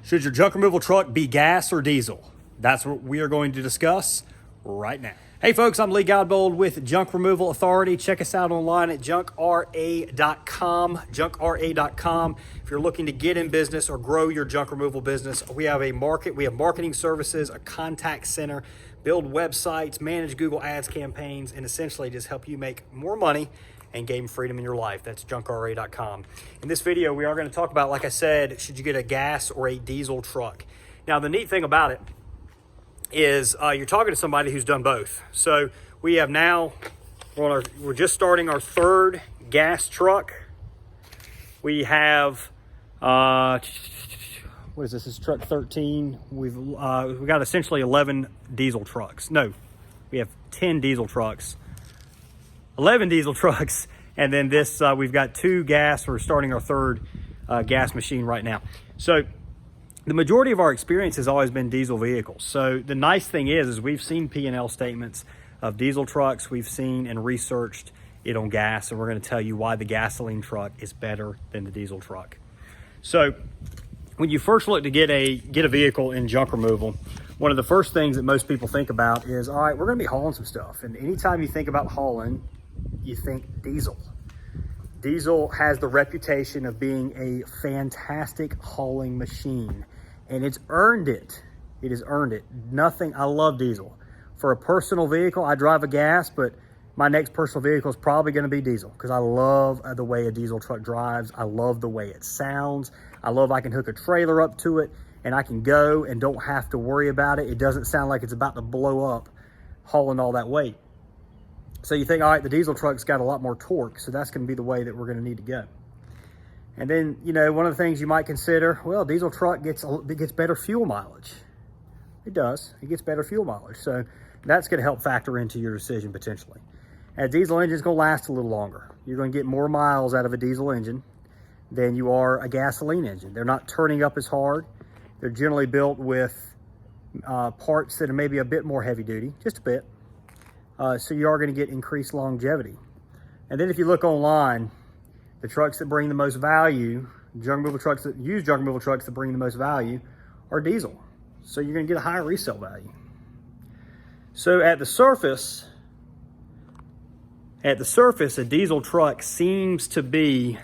Should your junk removal truck be gas or diesel? That's what we are going to discuss right now. Hey folks, I'm Lee Godbold with Junk Removal Authority. Check us out online at junkra.com, junkra.com. If you're looking to get in business or grow your junk removal business, we have marketing services, a contact center, build websites, manage Google Ads campaigns, and essentially just help you make more money and gain freedom in your life. That's junkra.com. In this video, we are going to talk about, like I said, should you get a gas or a diesel truck? Now, the neat thing about it is you're talking to somebody who's done both. So we have now, we're just starting our third gas truck. We have, what is this? This is truck 13. We've got essentially 11 diesel trucks. No, we have 10 diesel trucks. 11 diesel trucks, and then this, we've got 2 gas. We're starting our third gas machine right now. So the majority of our experience has always been diesel vehicles. So the nice thing is we've seen P&L statements of diesel trucks. We've seen and researched it on gas, and we're going to tell you why the gasoline truck is better than the diesel truck. So when you first look to get a vehicle in junk removal, one of the first things that most people think about is, all right, we're going to be hauling some stuff. And anytime you think about hauling, you think diesel. Diesel has the reputation of being a fantastic hauling machine, and it's earned it. It has earned it. I love diesel. For a personal vehicle, I drive a gas, but my next personal vehicle is probably going to be diesel because I love the way a diesel truck drives. I love the way it sounds. I love I can hook a trailer up to it and I can go and don't have to worry about it. It doesn't sound like it's about to blow up hauling all that weight. So you think, all right, the diesel truck's got a lot more torque, so that's going to be the way that we're going to need to go. And then, you know, one of the things you might consider, well, diesel truck gets better fuel mileage. It does. It gets better fuel mileage. So that's going to help factor into your decision potentially. A diesel engine's going to last a little longer. You're going to get more miles out of a diesel engine than you are a gasoline engine. They're not turning up as hard. They're generally built with parts that are maybe a bit more heavy duty, just a bit. So you are going to get increased longevity. And then if you look online, the trucks that bring the most value, junk removal trucks that use junk removal trucks that bring the most value are diesel. So you're going to get a higher resale value. So at the surface, a diesel truck seems to be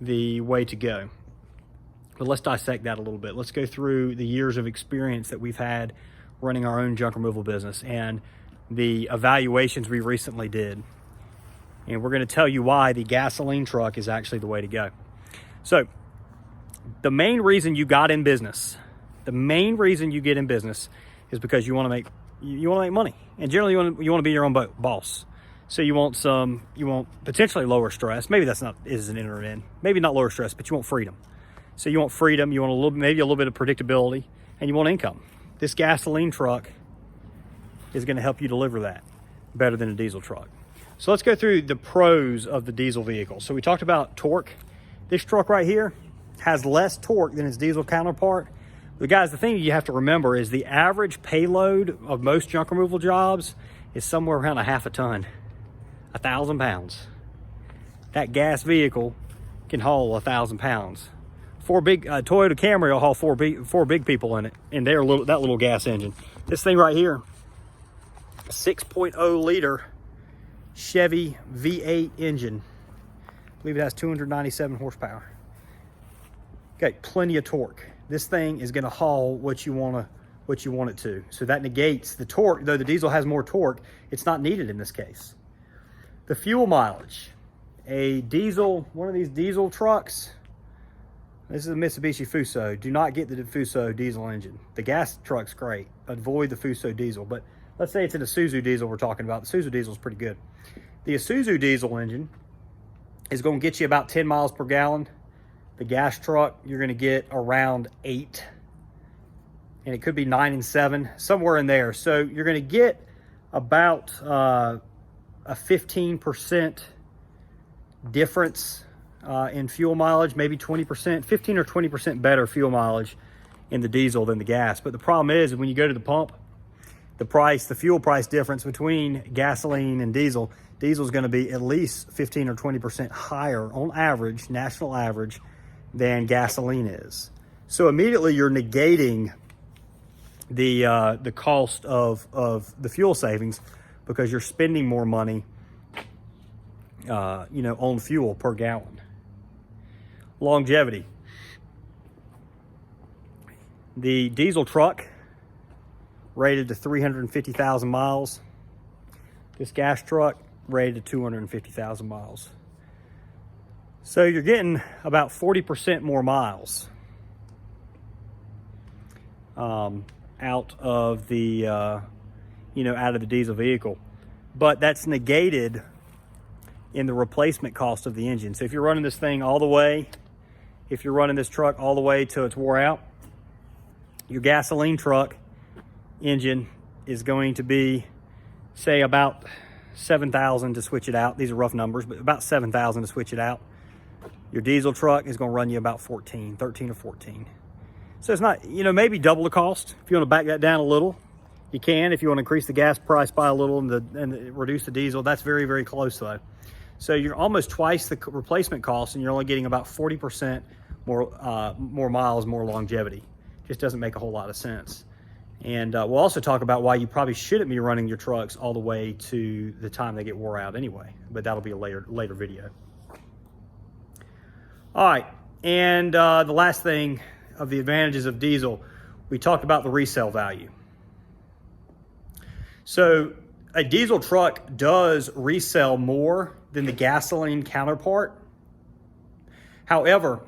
the way to go. But let's dissect that a little bit. Let's go through the years of experience that we've had running our own junk removal business and the evaluations we recently did. And we're going to tell you why the gasoline truck is actually the way to go. So the main reason you got in business, the main reason you get in business is because you want to make money. And generally you want to be your own boss. So you want potentially lower stress. Maybe that's not isn't enter in. Maybe not lower stress, but you want freedom. So you want freedom, you want maybe a little bit of predictability, and you want income. This gasoline truck is going to help you deliver that better than a diesel truck. So let's go through the pros of the diesel vehicle. So we talked about torque. This truck right here has less torque than its diesel counterpart. But guys, the thing you have to remember is the average payload of most junk removal jobs is somewhere around a half a ton, 1,000 pounds. That gas vehicle can haul 1,000 pounds. Toyota Camry will haul four big people in it, and that little gas engine. This thing right here, 6.0 liter Chevy V8 engine. I believe it has 297 horsepower. Okay, plenty of torque. This thing is going to haul what you want it to. So that negates the torque. Though the diesel has more torque, it's not needed in this case. The fuel mileage. One of these diesel trucks. This is a Mitsubishi Fuso. Do not get the Fuso diesel engine. The gas truck's great. Avoid the Fuso diesel. But let's say it's an Isuzu diesel we're talking about. The Isuzu diesel is pretty good. The Isuzu diesel engine is going to get you about 10 miles per gallon. The gas truck, you're going to get around 8. And it could be 9 and 7, somewhere in there. So you're going to get about a 15% difference in fuel mileage, maybe 20%, 15 or 20% better fuel mileage in the diesel than the gas. But the problem is when you go to the pump, the fuel price difference between gasoline and diesel is going to be at least 15 or 20% higher on average, national average, than gasoline is. So immediately you're negating the cost of the fuel savings, because you're spending more money on fuel per gallon. Longevity. The diesel truck rated to 350,000 miles. This gas truck rated to 250,000 miles. So you're getting about 40% more miles out of the out of the diesel vehicle, but that's negated in the replacement cost of the engine. So if you're running this thing all the way, if you're running this truck all the way till it's wore out, your gasoline truck engine is going to be, say, about $7,000 to switch it out. These are rough numbers, but about $7,000 to switch it out. Your diesel truck is going to run you about 13 or 14. So it's not, maybe double the cost. If you want to back that down a little, you can. If you want to increase the gas price by a little and reduce the diesel, that's very, very close though. So you're almost twice the replacement cost, and you're only getting about 40% more miles, more longevity. Just doesn't make a whole lot of sense. And we'll also talk about why you probably shouldn't be running your trucks all the way to the time they get wore out anyway, but that'll be a later video. All right, and the last thing of the advantages of diesel, we talked about the resale value. So a diesel truck does resell more than the gasoline counterpart. However,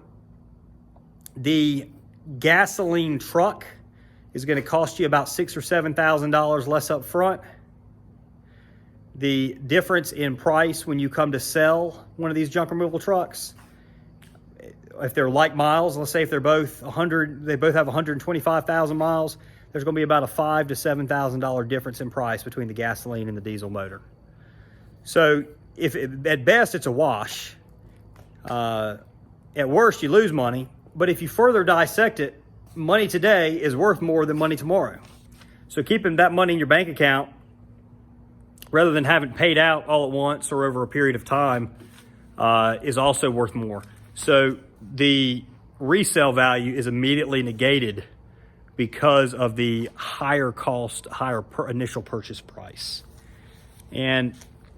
the gasoline truck is going to cost you about $6,000 or $7,000 less up front. The difference in price when you come to sell one of these junk removal trucks, if they're like miles, let's say if they're both they both have 125,000 miles, there's going to be about a $5,000 to $7,000 difference in price between the gasoline and the diesel motor. So at best it's a wash. At worst you lose money, but if you further dissect it, money today is worth more than money tomorrow. So keeping that money in your bank account, rather than having it paid out all at once or over a period of time, is also worth more. So the resale value is immediately negated because of the higher cost, initial purchase price. And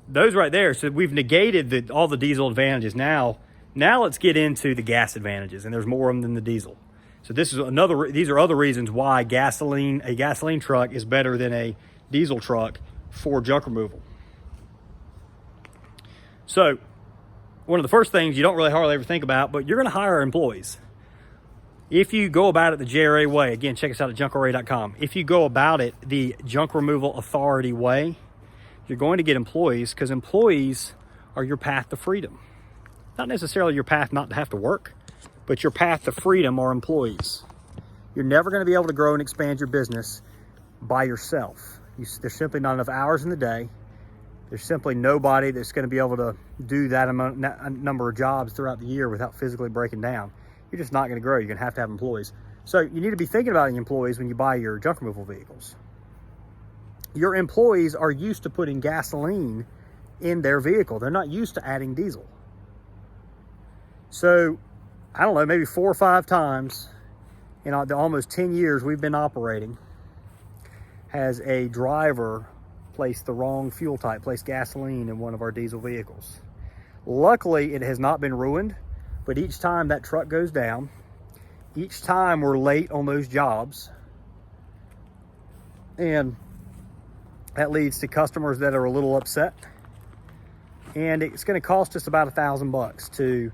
those right there, so we've negated all the diesel advantages. Now let's get into the gas advantages, and there's more of them than the diesel. So these are other reasons why a gasoline truck is better than a diesel truck for junk removal. So one of the first things you don't really hardly ever think about, but you're going to hire employees. If you go about it the JRA way, again, check us out at junkra.com. If you go about it the Junk Removal Authority way, you're going to get employees, because employees are your path to freedom. Not necessarily your path not to have to work, but your path to freedom are employees. You're never going to be able to grow and expand your business by yourself. There's simply not enough hours in the day. There's simply nobody that's going to be able to do that number of jobs throughout the year without physically breaking down. You're just not going to grow. You're going to have employees. So you need to be thinking about the employees when you buy your junk removal vehicles. Your employees are used to putting gasoline in their vehicle. They're not used to adding diesel. So, I don't know, maybe 4 or 5 times in the almost 10 years we've been operating has a driver placed the wrong fuel type, placed gasoline in one of our diesel vehicles. Luckily, it has not been ruined, but each time that truck goes down, each time we're late on those jobs, and that leads to customers that are a little upset, and it's going to cost us about $1,000 to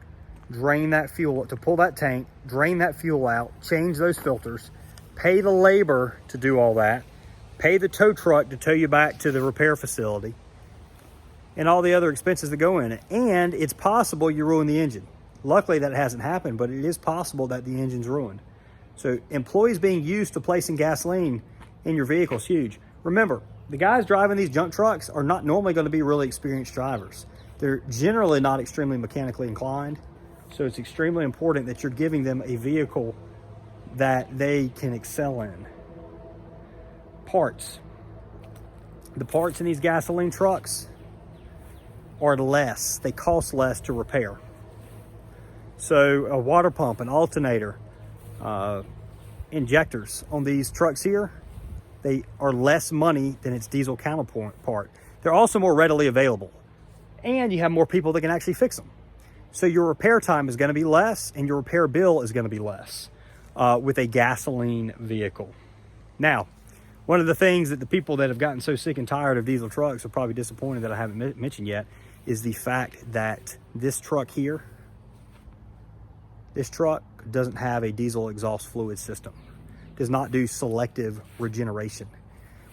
drain that fuel, to pull that tank, drain that fuel out, change those filters, pay the labor to do all that, pay the tow truck to tow you back to the repair facility, and all the other expenses that go in it. And it's possible you ruin the engine. Luckily that hasn't happened, but it is possible that the engine's ruined. So employees being used to placing gasoline in your vehicle is huge. Remember, the guys driving these junk trucks are not normally going to be really experienced drivers. They're generally not extremely mechanically inclined. So it's extremely important that you're giving them a vehicle that they can excel in. Parts. The parts in these gasoline trucks are less. They cost less to repair. So a water pump, an alternator, injectors on these trucks here, they are less money than its diesel counterpart. They're also more readily available, and you have more people that can actually fix them. So your repair time is going to be less, and your repair bill is going to be less with a gasoline vehicle. Now, one of the things that the people that have gotten so sick and tired of diesel trucks are probably disappointed that I haven't mentioned yet is the fact that this truck here, this truck doesn't have a diesel exhaust fluid system, does not do selective regeneration,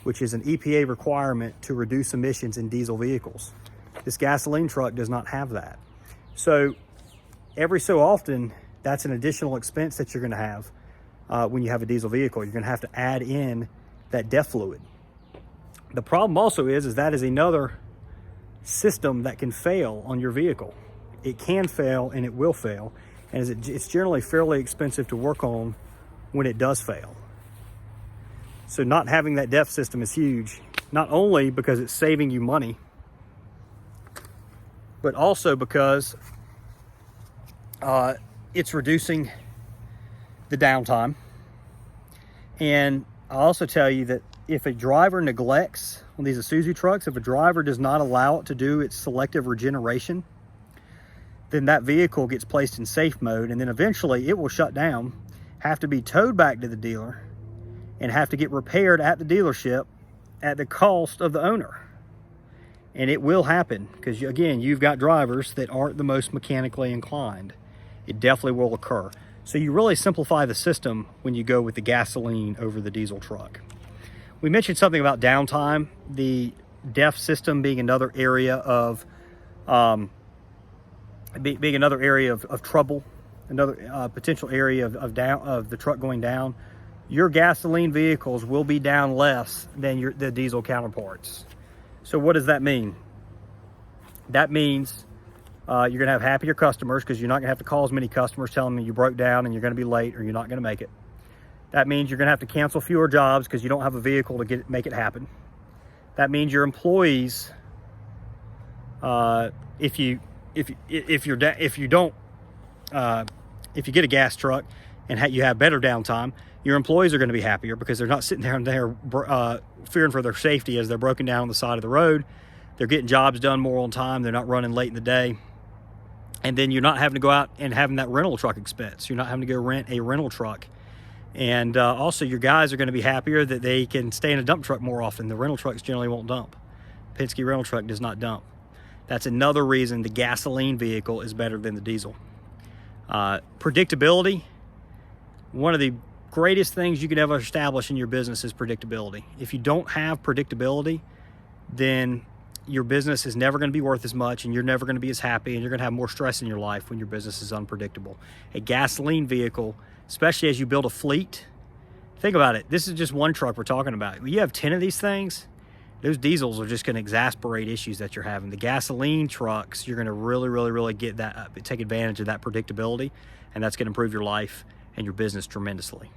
which is an EPA requirement to reduce emissions in diesel vehicles. This gasoline truck does not have that. So every so often, that's an additional expense that you're going to have when you have a diesel vehicle. You're going to have to add in that DEF fluid. The problem also is that is another system that can fail on your vehicle. It can fail and it will fail, and it's generally fairly expensive to work on when it does fail. So not having that DEF system is huge, not only because it's saving you money, but also because it's reducing the downtime. And I'll also tell you that if a driver neglects on these Isuzu trucks, if a driver does not allow it to do its selective regeneration, then that vehicle gets placed in safe mode, and then eventually it will shut down, have to be towed back to the dealer, and have to get repaired at the dealership at the cost of the owner. And it will happen because, again, you've got drivers that aren't the most mechanically inclined. It definitely will occur. So you really simplify the system when you go with the gasoline over the diesel truck. We mentioned something about downtime, the DEF system being another area of trouble, another potential area of the truck going down. Your gasoline vehicles will be down less than the diesel counterparts. So what does that mean? That means you're going to have happier customers because you're not going to have to call as many customers telling them you broke down and you're going to be late or you're not going to make it. That means you're going to have to cancel fewer jobs because you don't have a vehicle to make it happen. That means your employees, if you get a gas truck and you have better downtime, your employees are going to be happier because they're not sitting there fearing for their safety as they're broken down on the side of the road. They're getting jobs done more on time. They're not running late in the day. And then you're not having to go out and having that rental truck expense. You're not having to go rent a rental truck. And also your guys are going to be happier that they can stay in a dump truck more often. The rental trucks generally won't dump. Penske rental truck does not dump. That's another reason the gasoline vehicle is better than the diesel. Predictability. One of the greatest things you can ever establish in your business is predictability. If you don't have predictability, then your business is never going to be worth as much, and you're never going to be as happy, and you're going to have more stress in your life when your business is unpredictable. A gasoline vehicle, especially as you build a fleet, think about it. This is just one truck we're talking about. When you have 10 of these things, those diesels are just going to exasperate issues that you're having. The gasoline trucks, you're going to really get that, take advantage of that predictability, and that's going to improve your life and your business tremendously.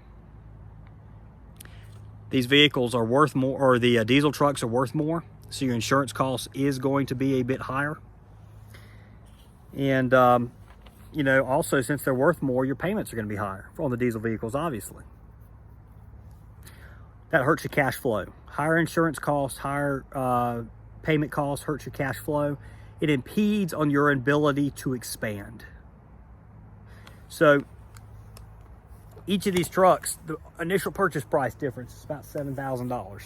These vehicles are worth more, or the diesel trucks are worth more, so your insurance cost is going to be a bit higher. And, also since they're worth more, your payments are going to be higher on the diesel vehicles, obviously. That hurts your cash flow. Higher insurance costs, higher payment costs hurts your cash flow. It impedes on your ability to expand. So each of these trucks, the initial purchase price difference is about $7,000.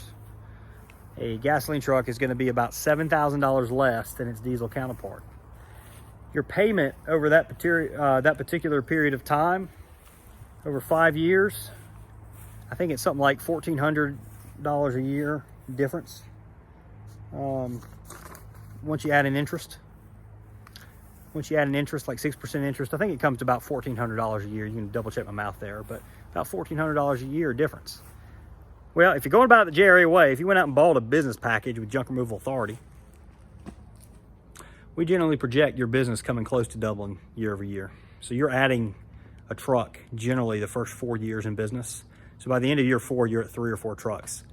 A gasoline truck is going to be about $7,000 less than its diesel counterpart. Your payment over that particular period of time, over 5 years, I think it's something like $1,400 a year difference. Once you add an interest. Once you add an interest, like 6% interest, I think it comes to about $1,400 a year. You can double check my math there, but about $1,400 a year difference. Well, if you're going about it the JRA way, if you went out and bought a business package with Junk Removal Authority, we generally project your business coming close to doubling year over year. So you're adding a truck generally the first 4 years in business. So by the end of year 4, you're at 3 or 4 trucks.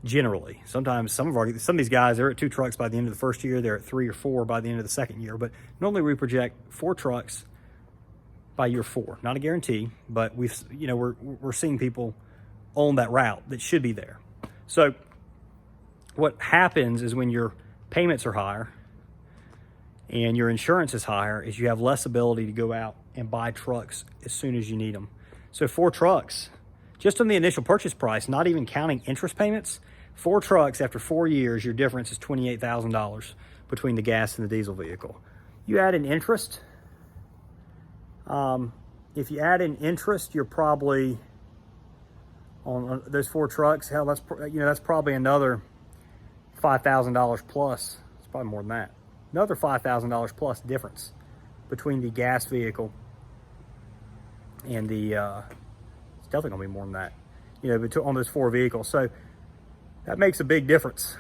Generally, sometimes some of these guys, they're at 2 trucks by the end of the first year. They're at 3 or 4 by the end of the second year. But normally we project 4 trucks by year 4. Not a guarantee, but we're seeing people on that route that should be there. So what happens is when your payments are higher and your insurance is higher, is you have less ability to go out and buy trucks as soon as you need them. So 4 trucks, just on the initial purchase price, not even counting interest payments, 4 trucks after 4 years, your difference is $28,000 between the gas and the diesel vehicle. You add in interest. If you add in interest, you're probably on those 4 trucks. Hell, that's probably another $5,000 plus. It's probably more than that. Another $5,000 plus difference between the gas vehicle and the. It's definitely gonna be more than that. On those 4 vehicles. So that makes a big difference.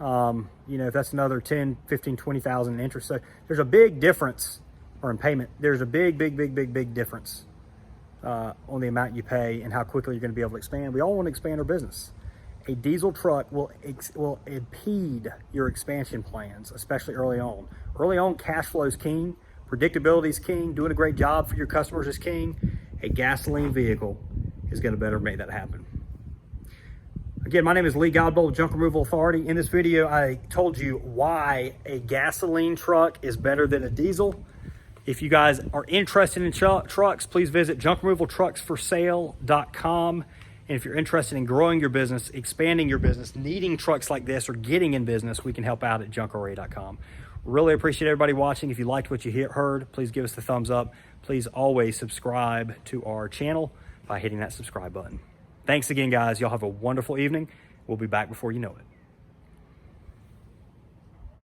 If that's another 10, 15, 20,000 in interest. So there's a big difference, or in payment, there's a big difference on the amount you pay and how quickly you're going to be able to expand. We all want to expand our business. A diesel truck will impede your expansion plans, especially early on. Early on, cash flow is king. Predictability is king. Doing a great job for your customers is king. A gasoline vehicle is going to better make that happen. Again, my name is Lee Godbold, Junk Removal Authority. In this video, I told you why a gasoline truck is better than a diesel. If you guys are interested in trucks, please visit junkremovaltrucksforsale.com. And if you're interested in growing your business, expanding your business, needing trucks like this, or getting in business, we can help out at junkra.com. Really appreciate everybody watching. If you liked what you heard, please give us the thumbs up. Please always subscribe to our channel by hitting that subscribe button. Thanks again, guys. Y'all have a wonderful evening. We'll be back before you know it.